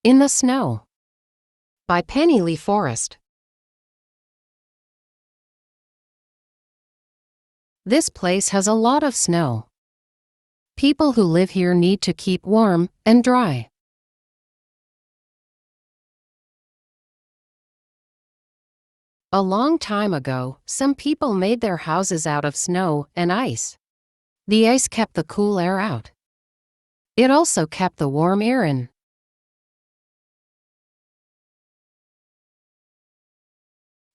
In the Snow by Penny Lee Forrest. This place has a lot of snow. People who live here need to keep warm and dry. A long time ago, some people made their houses out of snow and ice. The ice kept the cool air out. It also kept the warm air in.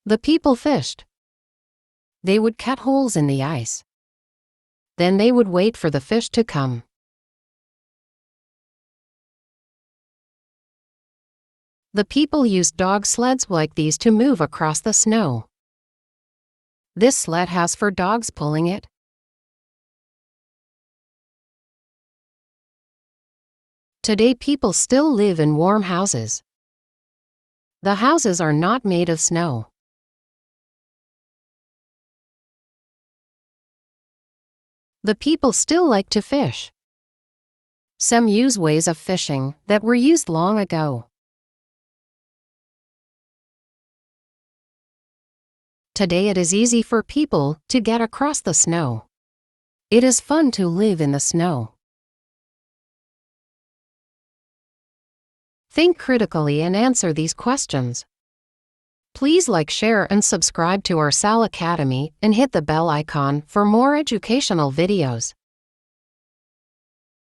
The people fished. They would cut holes in the ice. Then they would wait for the fish to come. The people used dog sleds like these to move across the snow. This sled has 4 dogs pulling it. Today people still live in warm houses. The houses are not made of snow. The people still like to fish. Some use ways of fishing that were used long ago. Today it is easy for people to get across the snow. It is fun to live in the snow. Think critically and answer these questions. Please like, share, and subscribe to our SAL Academy and hit the bell icon for more educational videos.